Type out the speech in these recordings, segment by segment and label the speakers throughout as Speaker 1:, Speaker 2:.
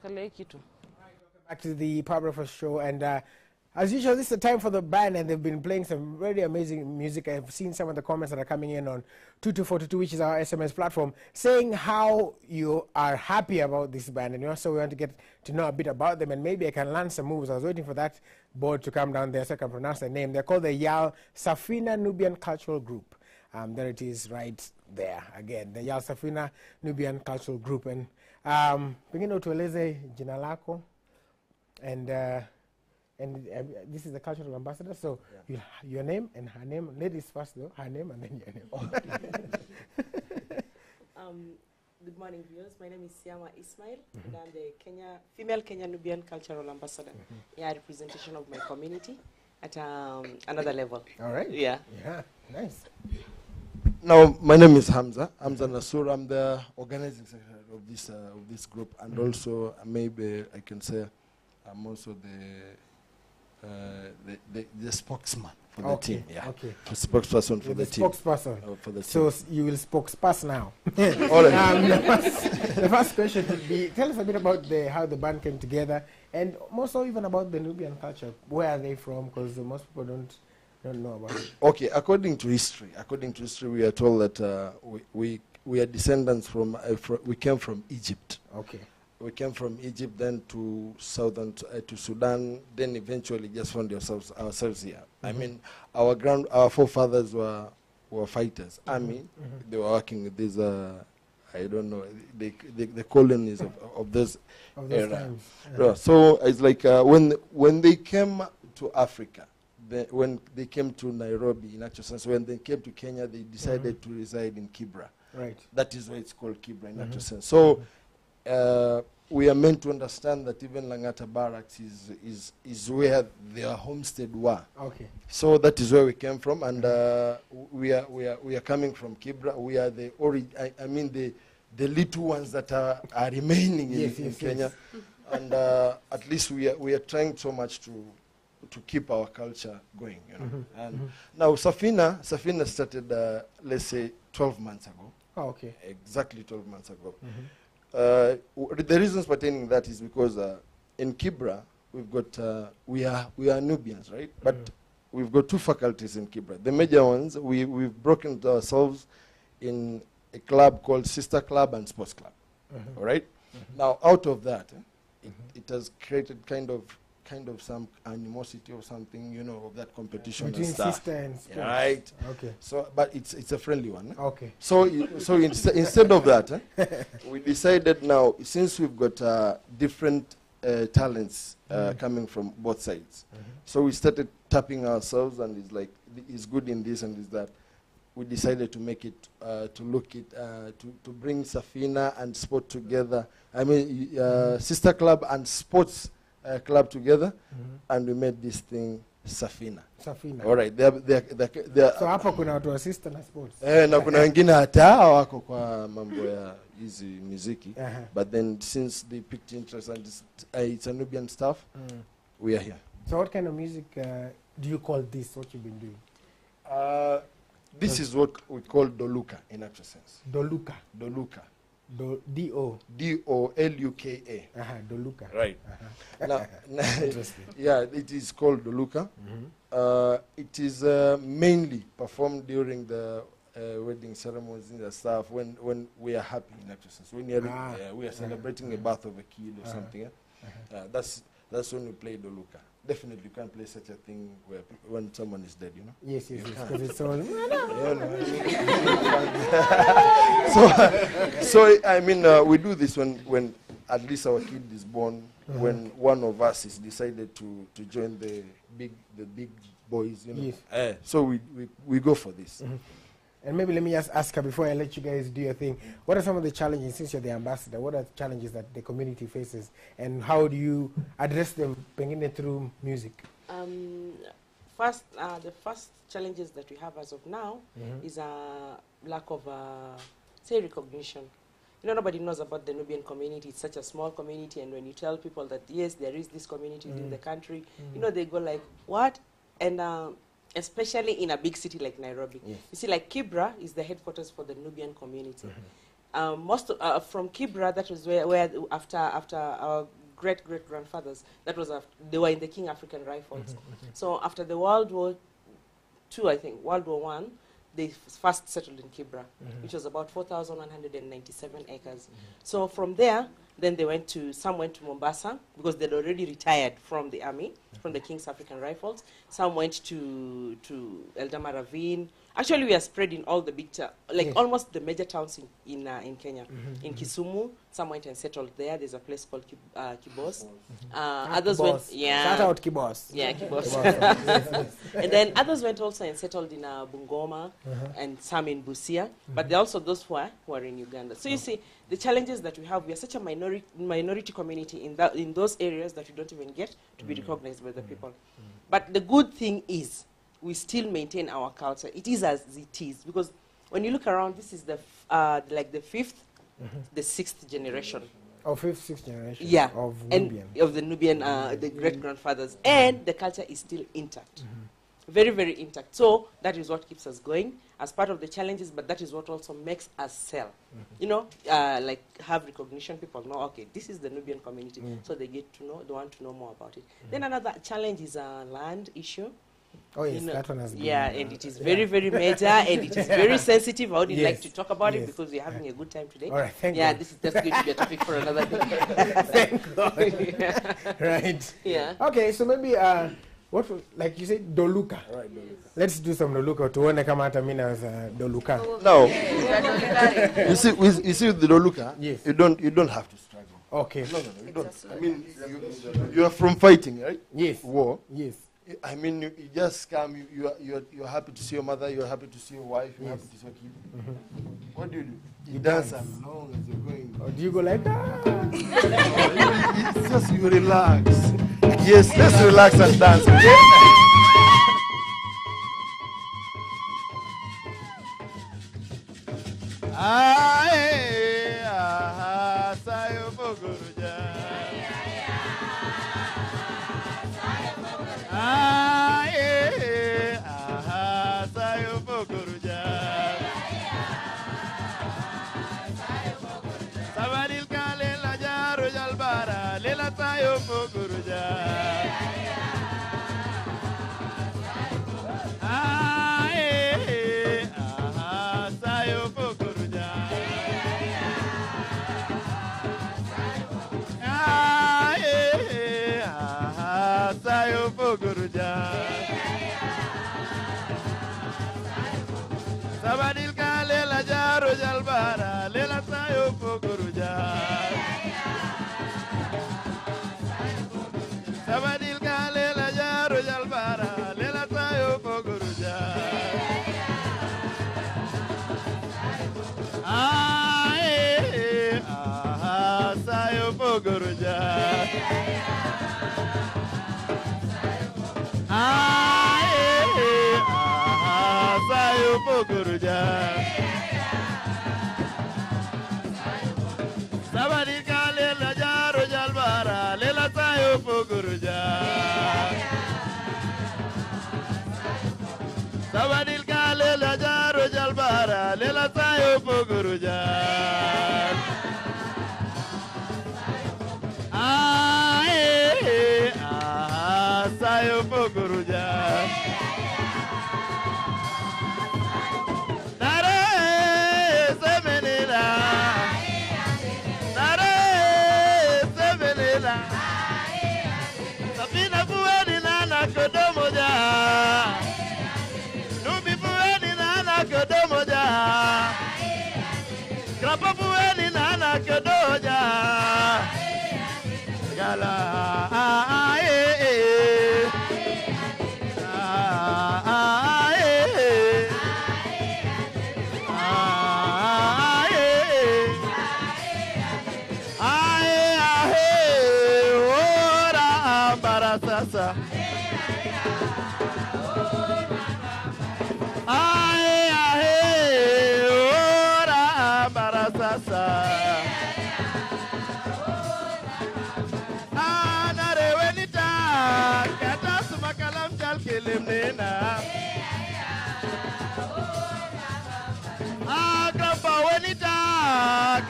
Speaker 1: Back to the Power Breakfast show, and as usual, this is the time for the band, and they've been playing some really amazing music. I've seen some of the comments that are coming in on 22422, which is our SMS platform, saying how you are happy about this band, and also we want to get to know a bit about them, and maybe I can learn some moves. I was waiting for that board to come down there so I can pronounce their name. They're called the Yal Safina Nubian Cultural Group. There it is right there again, the Yal Safina Nubian Cultural Group. And pengine utueleze jina lako, and this is the cultural ambassador, so your name and her name. Ladies first though, her name and then your name.
Speaker 2: Good morning, viewers. My name is Siama Ismail, and I'm the female Kenya Nubian cultural ambassador. Yeah, representation of my community at another level.
Speaker 1: All right.
Speaker 2: Yeah.
Speaker 1: Yeah, nice.
Speaker 3: Now, my name is Hamza Nasur. I'm the organizing secretary of this group, and also maybe I can say I'm also the spokesman for the team. Yeah.
Speaker 1: Okay.
Speaker 3: The spokesperson for the team.
Speaker 1: Spokesperson.
Speaker 3: For the
Speaker 1: so
Speaker 3: team.
Speaker 1: you will spokesperson now.
Speaker 3: All right.
Speaker 1: The first question would be, tell us a bit about how the band came together, and more so even about the Nubian culture. Where are they from? Because most people don't know about it.
Speaker 3: Okay, according to history, we are told that we are descendants from we came from Egypt.
Speaker 1: Okay.
Speaker 3: We came from Egypt, then to to Sudan, then eventually just found ourselves here. I mean, our forefathers were fighters. Army, they were working with these I don't know, the colonies of this era. So it's like when they came to Africa, when they came to Nairobi, in actual sense, when they came to Kenya, they decided to reside in Kibra.
Speaker 1: Right.
Speaker 3: That is why it's called Kibra in actual sense. So we are meant to understand that even Langata Barracks is where their homestead were.
Speaker 1: Okay.
Speaker 3: So that is where we came from, and we are coming from Kibra. We are the I mean the little ones that are remaining in Kenya, and at least we are trying so much to keep our culture going, you know. And now Safina started, let's say, 12 months ago.
Speaker 1: Oh, okay.
Speaker 3: Exactly 12 months ago. The reasons pertaining that is because in Kibra we've got we are Nubians, right? But we've got two faculties in Kibra. The major ones we've broken ourselves in a club called Sister Club and Sports Club. All right. Now out of that, it has created kind of some animosity or something, you know, of that competition
Speaker 1: between
Speaker 3: and stuff.
Speaker 1: sister and sports.
Speaker 3: Right.
Speaker 1: Okay.
Speaker 3: So, but it's a friendly one.
Speaker 1: Okay.
Speaker 3: So instead of that, we decided now, since we've got different talents coming from both sides, so we started tapping ourselves, and it's like, it's good in this and is that. We decided to make it, to bring Safina and sport together. I mean, Sister Club and Sports Club together, and we made this thing Safina.
Speaker 1: Safina.
Speaker 3: All right.
Speaker 1: So hapo kuna watu wa sister na sports.
Speaker 3: Na kuna wengine hata wako kwa mambo ya hizi muziki. But then since they picked interest and it's a Nubian stuff, we are here.
Speaker 1: So what kind of music do you call this, what you've been doing?
Speaker 3: This is what we call Doluka in actual sense.
Speaker 1: Doluka.
Speaker 3: Doluka.
Speaker 1: D-O.
Speaker 3: D-O-L-U-K-A.
Speaker 1: Doluka.
Speaker 3: Right. Now, yeah, it is called Doluka. It is mainly performed during the wedding ceremonies and stuff when we are happy in actual sense. When we are celebrating a birth of a kid or something. That's when we play Doluka. Definitely, you can't play such a thing when someone is dead, you know?
Speaker 1: Yes, because it's all...
Speaker 3: So, I mean, we do this when at least our kid is born, when one of us is decided to join the big boys, you know? Yes. So we go for this.
Speaker 1: And maybe let me just ask her before I let you guys do your thing. What are some of the challenges, since you're the ambassador, what are the challenges that the community faces, and how do you address them, bringing it through music?
Speaker 2: First, the first challenges that we have as of now is a lack of, say, recognition. You know, nobody knows about the Nubian community. It's such a small community, and when you tell people that, yes, there is this community in the country, you know, they go like, what? And especially in a big city like Nairobi. Yes. You see, like Kibra is the headquarters for the Nubian community. from Kibra, that was where after our great-great-grandfathers, that was they were in the King African Rifles. So after the World War II, I think, World War I, they first settled in Kibra, which was about 4,197 acres. So from there, then some went to Mombasa, because they'd already retired from the army, from the King's African Rifles. Some went to Eldama Ravine. Actually, we are spread in all the big almost the major towns in Kenya. In Kisumu, some went and settled there. There's a place called Kibos. Others went,
Speaker 1: Shout out Kibos.
Speaker 2: Yeah, Kibos. And then others went also and settled in Bungoma, and some in Busia. But there are also those who are in Uganda. So you see, the challenges that we have, we are such a minority community in those areas that we don't even get to be recognized by the people. But the good thing is, we still maintain our culture. It is as it is, because when you look around, this is the the fifth, the sixth generation.
Speaker 1: Fifth, sixth generation.
Speaker 2: Yeah,
Speaker 1: of Nubian.
Speaker 2: Of the Nubian, the great grandfathers, and the culture is still intact, very, very intact. So that is what keeps us going as part of the challenges, but that is what also makes us sell. You know, like have recognition. People know, okay, this is the Nubian community, so they get to know, they want to know more about it. Then another challenge is a land issue.
Speaker 1: Oh yes, that one has been.
Speaker 2: Yeah, and it is very, very major, and it is very sensitive. I would like to talk about it, because we're having a good time today.
Speaker 1: All right, thank God.
Speaker 2: That's going to be a topic for another day.
Speaker 1: Thank God. Right.
Speaker 2: Yeah. Okay,
Speaker 1: so maybe like you said, Doluka.
Speaker 3: Right, Doluka.
Speaker 1: Let's do some Doluka. Tuone kama hata mimi naweza Doluka.
Speaker 3: No. you see with the Doluka,
Speaker 1: yes.
Speaker 3: You don't have to struggle.
Speaker 1: Okay.
Speaker 3: No, you don't. I mean, you are from fighting, right?
Speaker 1: Yes.
Speaker 3: War.
Speaker 1: Yes.
Speaker 3: I mean, you just come. You're happy to see your mother. You're happy to see your wife. You're happy to see your kid. What do? You dance as long as you're going.
Speaker 1: Or do you go like that?
Speaker 3: It's just you relax. Yes, let's relax and dance. Okay?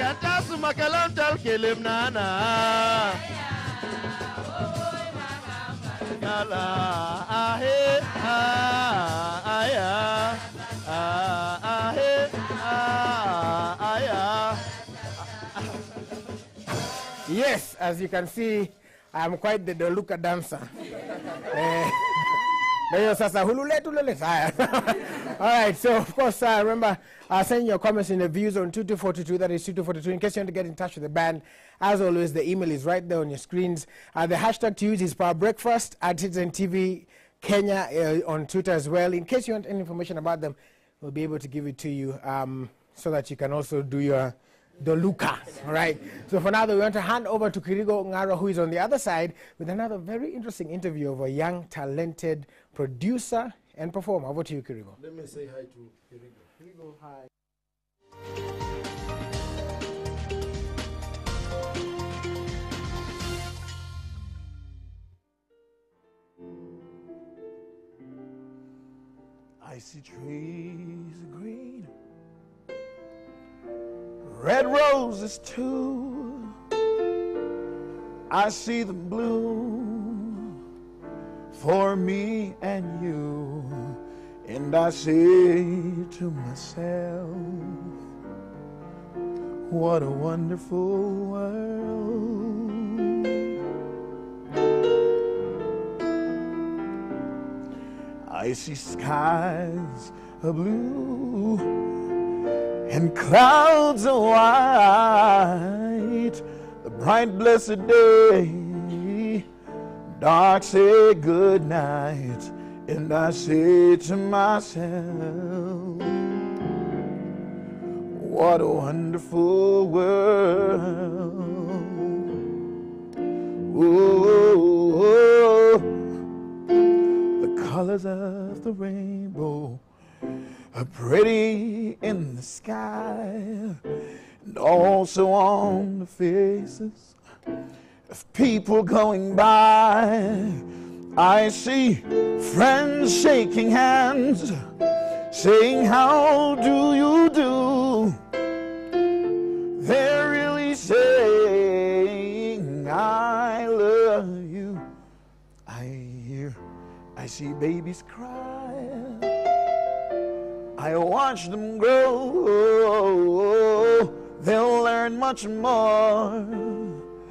Speaker 3: Yantasu makalam tal kelim nana. Yala ahe aya ahe aya.
Speaker 1: Yes, as you can see, I'm quite the Doluka dancer. All right, so of course, remember, send your comments in the views on 2242, that is 2242, in case you want to get in touch with the band. As always, the email is right there on your screens. The hashtag to use is Power Breakfast at Citizen TV Kenya on Twitter as well. In case you want any information about them, we'll be able to give it to you so that you can also do your Doluka. All right. So for now, we want to hand over to Kirigo Ngaro, who is on the other side, with another very interesting interview of a young, talented producer and performer. Over to you, Kirigo.
Speaker 3: Let me say hi to Kirigo. Kirigo, hi.
Speaker 4: I see trees of green, red roses too. I see them bloom for me and you, and I say to myself, what a wonderful world. I see skies of blue and clouds of white, the bright blessed day, dark say good night, and I say to myself, what a wonderful world. Oh, the colors of the rainbow are pretty in the sky, and also on the faces of people going by. I see friends shaking hands, saying, how do you do? They're really saying, I love you. I see babies cry, I watch them grow. They'll learn much more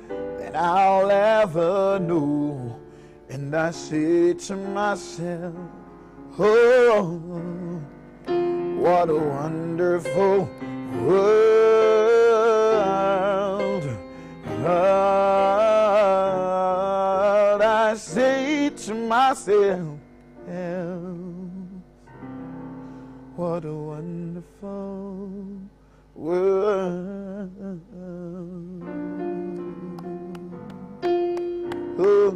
Speaker 4: than I'll ever know. And I say to myself, oh, what a wonderful world. I say to myself, what a wonderful world. Oh.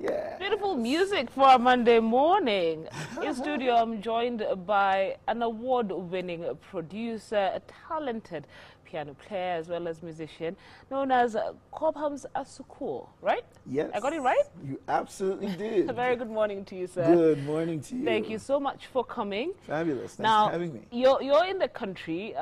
Speaker 4: Yeah.
Speaker 5: Beautiful music for a Monday morning. In studio, I'm joined by an award-winning producer, a talented piano player as well as musician, known as Cobhams Asukur, right?
Speaker 4: Yes.
Speaker 5: I got it right?
Speaker 4: You absolutely did.
Speaker 5: A very good morning to you, sir.
Speaker 4: Good morning to you.
Speaker 5: Thank you so much for coming.
Speaker 4: Fabulous. Thanks
Speaker 5: now,
Speaker 4: for having me.
Speaker 5: You're in the country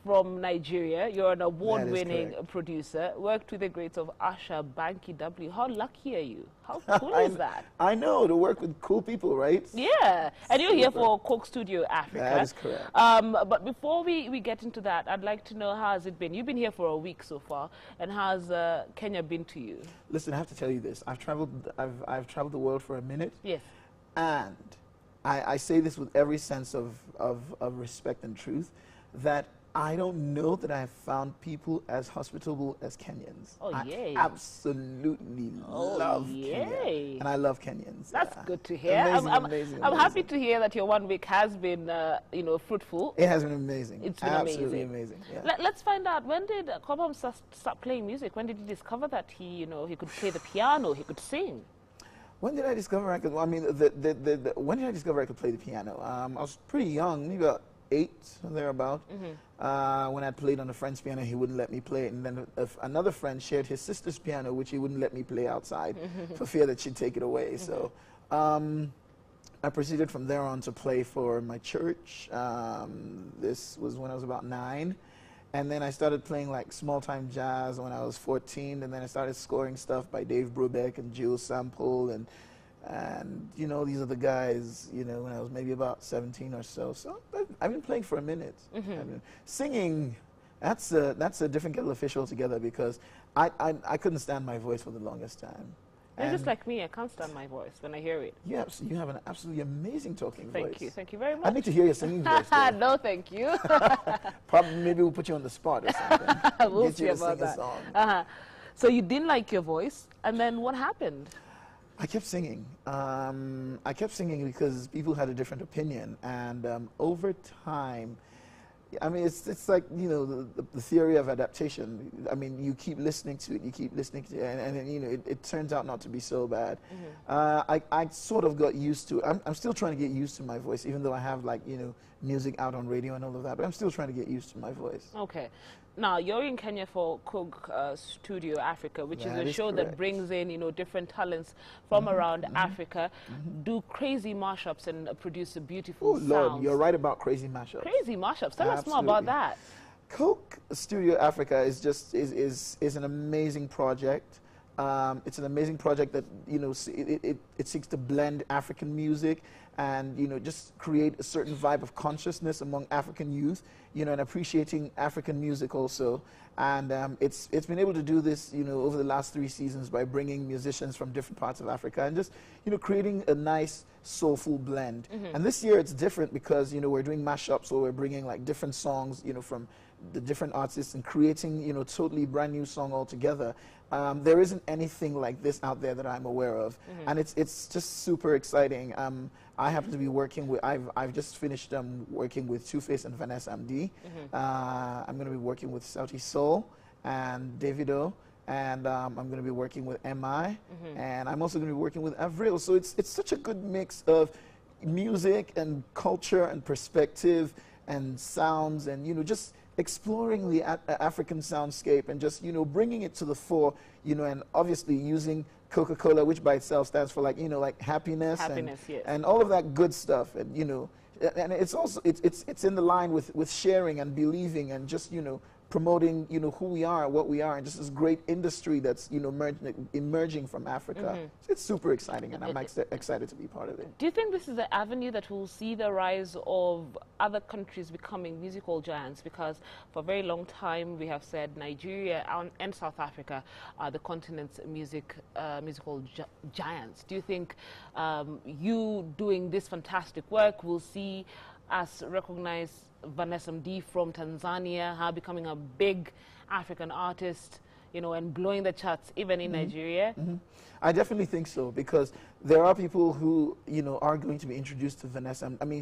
Speaker 5: from Nigeria. You're an award-winning producer. Worked with the greats of Asha, Banky W. How lucky are you? How cool is that?
Speaker 4: I know, to work with cool people, right?
Speaker 5: Yeah. And you're here for Coke Studio Africa.
Speaker 4: That is correct.
Speaker 5: But before we get into that, I'd like to know, how has it been? You've been here for a week so far, and how's Kenya been to you?
Speaker 4: Listen, I have to tell you this. I've traveled the world for a minute.
Speaker 5: Yes.
Speaker 4: And I say this with every sense of respect and truth, that I don't know that I've found people as hospitable as Kenyans.
Speaker 5: Oh, yay.
Speaker 4: I absolutely love Kenya. And I love Kenyans.
Speaker 5: That's good to hear.
Speaker 4: Amazing,
Speaker 5: I'm happy to hear that your 1 week has been, fruitful.
Speaker 4: It has been amazing.
Speaker 5: It's been
Speaker 4: absolutely amazing. Yeah.
Speaker 5: Let's find out, when did Cobham start playing music? When did he discover that he could play the piano, he could sing?
Speaker 4: When did I discover I could? I mean, when did I discover I could play the piano? I was pretty young, maybe about 8 or thereabout. When I played on a friend's piano, he wouldn't let me play it, and then another friend shared his sister's piano, which he wouldn't let me play outside for fear that she'd take it away. So I proceeded from there on to play for my church. This was when I was about 9. And then I started playing like small-time jazz when I was 14. And then I started scoring stuff by Dave Brubeck and Jules Sample. And you know, these are the guys, you know, when I was maybe about 17 or so. So I've been playing for a minute. Singing, that's a different kettle of fish altogether, because I couldn't stand my voice for the longest time.
Speaker 5: You're just like me. I can't stand my voice when I hear it.
Speaker 4: Yes, you have an absolutely amazing talking voice.
Speaker 5: Thank you. Thank you very much.
Speaker 4: I need to hear your singing voice.
Speaker 5: No, thank you.
Speaker 4: Probably, maybe we'll put you on the spot or something.
Speaker 5: We'll
Speaker 4: Get
Speaker 5: see
Speaker 4: you to
Speaker 5: about
Speaker 4: sing
Speaker 5: that.
Speaker 4: a song.
Speaker 5: So you didn't like your voice, and then what happened?
Speaker 4: I kept singing. I kept singing because people had a different opinion, and over time, I mean, it's like, you know, the theory of adaptation. I mean, you keep listening to it, you keep listening to it, and then, you know, it turns out not to be so bad. I sort of got used to it. I'm still trying to get used to my voice, even though I have, like, you know, music out on radio and all of that, but I'm still trying to get used to my voice.
Speaker 5: Okay. Now, you're in Kenya for Coke Studio Africa, which is a show that brings in, you know, different talents from around Africa, do crazy mashups and produce a beautiful sound.
Speaker 4: Oh, Lord, you're right about crazy mashups.
Speaker 5: Crazy mashups. Tell us more about that.
Speaker 4: Coke Studio Africa is just is an amazing project. It's an amazing project that, you know, it seeks to blend African music and, you know, just create a certain vibe of consciousness among African youth, you know, and appreciating African music also. And it's been able to do this, you know, over the last 3 seasons by bringing musicians from different parts of Africa and just, you know, creating a nice soulful blend. And this year it's different because, you know, we're doing mashups, so we're bringing like different songs, you know, from the different artists and creating, you know, totally brand new song altogether. There isn't anything like this out there that I'm aware of, and it's just super exciting. I happen to be working with, I've just finished working with Two-Face and Vanessa MD. I'm going to be working with Sauti Soul and Davido, and I'm going to be working with MI, and I'm also going to be working with Avril. So it's such a good mix of music and culture and perspective and sounds, and, you know, just exploring the African soundscape and just, you know, bringing it to the fore, you know, and obviously using Coca-Cola, which by itself stands for, like, you know, like happiness and all of that good stuff, and, you know, and it's also it's in the line with sharing and believing and just, you know, promoting, you know, who we are, what we are, and just this great industry that's, you know, emerging from Africa. So it's super exciting, and I'm excited to be part of it.
Speaker 5: Do you think this is the avenue that will see the rise of other countries becoming musical giants? Because for a very long time we have said Nigeria and South Africa are the continent's musical giants. Do you think you doing this fantastic work will see us recognize Vanessa MD from Tanzania, her becoming a big African artist, you know, and blowing the charts even in Nigeria?
Speaker 4: I definitely think so, because there are people who, you know, are going to be introduced to Vanessa. I mean,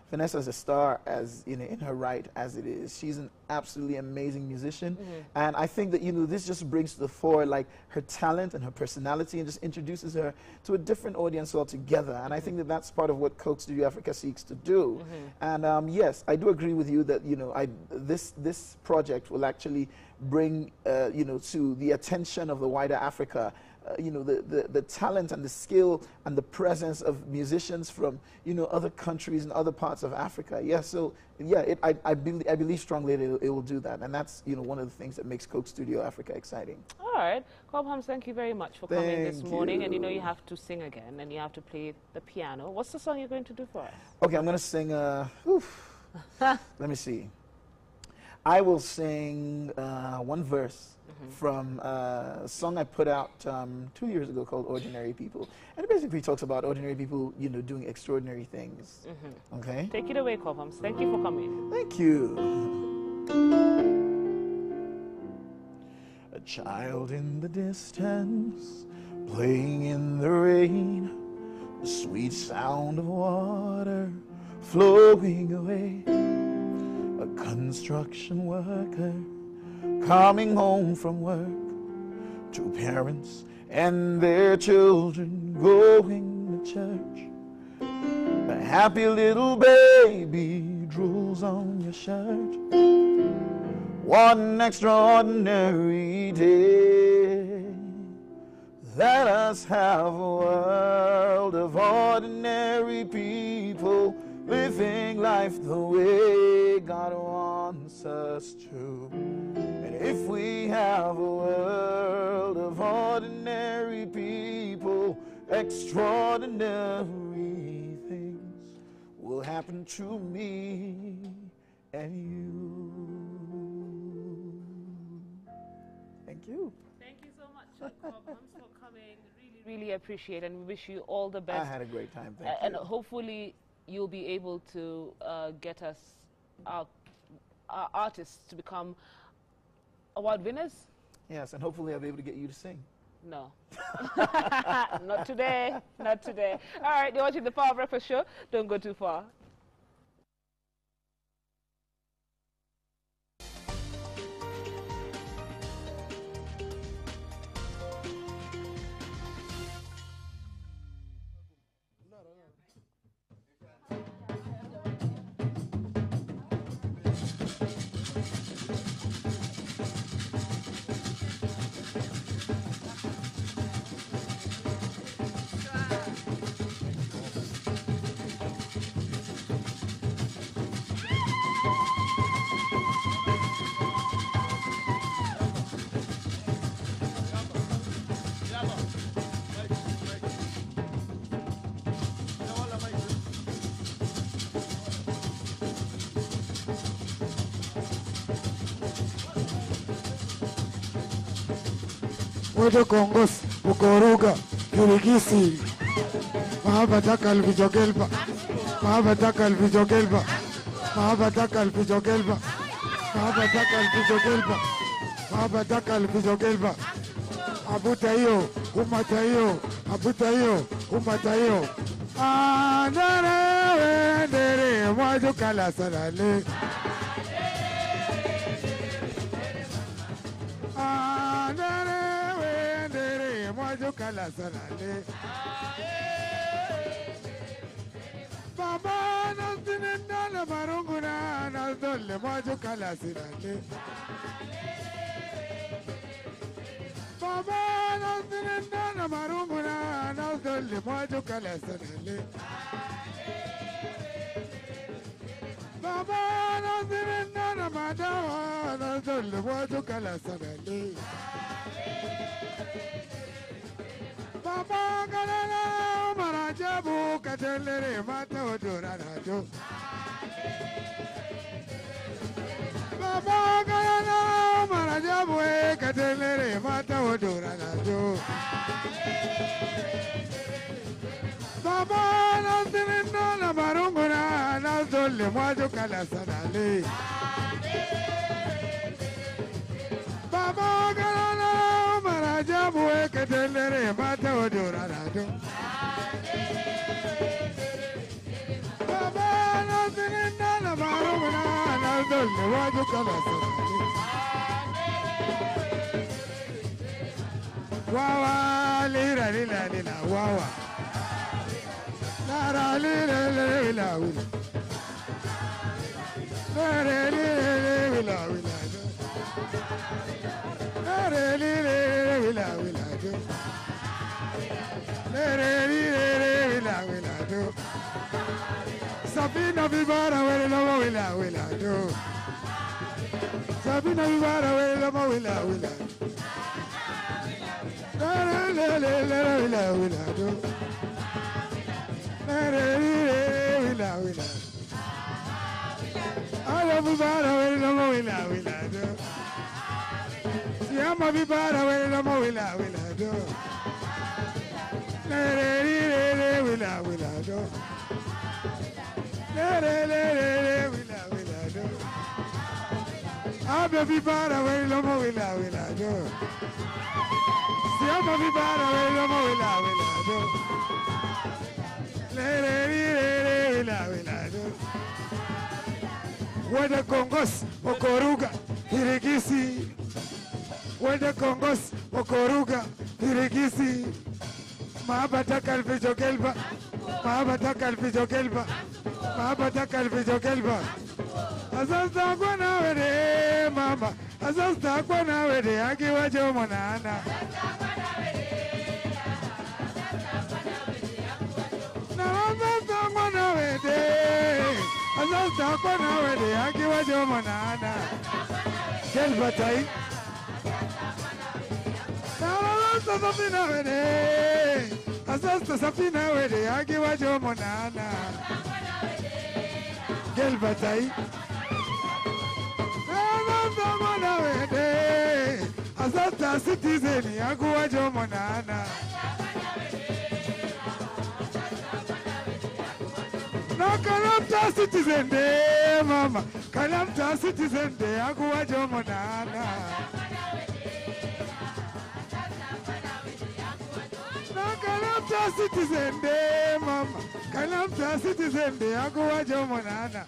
Speaker 4: Vanessa's a star, as, you know, in her right as it is. She's an absolutely amazing musician, and I think that, you know, this just brings to the fore, like, her talent and her personality, and just introduces her to a different audience altogether. And I think that that's part of what Coke Studio Africa seeks to do. And yes, I do agree with you that, you know, this project will actually bring, you know, to the attention of the wider Africa, you know, the talent and the skill and the presence of musicians from, you know, other countries and other parts of Africa. Yeah, so yeah, I believe strongly that it will do that, and that's, you know, one of the things that makes Coke Studio Africa exciting. All
Speaker 5: right, Cobhams, thank you very much for coming this morning. And you know, you have to sing again, and you have to play the piano. What's the song you're going to do for us? Okay, I'm going to sing. Let me see. I will sing one verse from a song I put out 2 years ago called Ordinary People. And it basically talks about ordinary people, you know, doing extraordinary things. Okay? Take it away, Cobhams. Thank you for coming. Thank you. A child in the distance, playing in the rain, the sweet sound of water flowing away. A construction worker coming home from work, 2 parents and their children going to church. A happy little baby drools on your shirt. What an extraordinary day
Speaker 4: Let us have a world of ordinary people living life the way God wants us to. And if we have a world of ordinary people, extraordinary things will happen to me and you. Thank you.
Speaker 5: Thank you so much, Cobbs, for coming. Really appreciate, and we wish you all the best.
Speaker 4: I had a great time. Thank you.
Speaker 5: And hopefully you'll be able to get us our artists to become award winners.
Speaker 4: Yes, and hopefully I'll be able to get you to sing.
Speaker 5: No. Not today. Not today. All right, you're watching the Power Breakfast Show. Don't go too far.
Speaker 6: Wede Kongos, Bukoruga, Kirigisi, Mahabatakal Vijogelba, Mahabatakal Vijogelba, Mahabatakal Vijogelba, Mahabatakal Vijogelba, Mahabatakal Vijogelba, Abutayo, Umatayo, Abutayo, Umatayo, Andare, Dere, Wajukala Salale. Kala salale Baba nazinenda la barunguna nazdole mojo kala salale Baba nazinenda la barunguna nazdole mojo kala salale Baba nazinenda la madawa nazdole mojo kala salale Baba galala marajabu katelere mata odora najo Baba galala marajabu katelere mata odora najo Baba nazinenda na barunguna nazdole mwajo kala sanale Baba galala marajabu katelere mata odora najo Baba nazinenda na barunguna nazdole mwajo kala sanale Wawa lira lila lila wawa Lara lila lila wila Lara lila lila wila Lara lila lila wila Lara lila lila wila Safina vibara wele lama wila wila Safina vibara wele lama wila wila Lara lila lila wila wila Wila wila, ala vibara wila mo wila wila do. Siyama vibara wila mo wila wila do. Wila wila do. Wila wila do. Abia vibara wila mo wila wila do. Siyama vibara wila mo wila wila do. Wede Kongos, Okoruga, Hirigisi. Wede Kongos, Okoruga, Hirigisi. Mahabataka Alfijogelba, Mahabataka Alfijogelba, Mahabataka Alfijogelba. Azasta kwana wede mama, Azasta kwana wede akiwa jomonana. Asasta kona wede akiwa jomo nana. Gelbatai. Asasta Safina wede. Asasta Safina wede akiwa jomo nana. Gelbatai. Asasta kona wede. Asasta citizen akiwa jomo nana. No Kalamta citizen de mama, Kalamta citizen de akuwa jomo nana. No Kalamta citizen de mama, Kalamta citizen de akuwa jomo nana.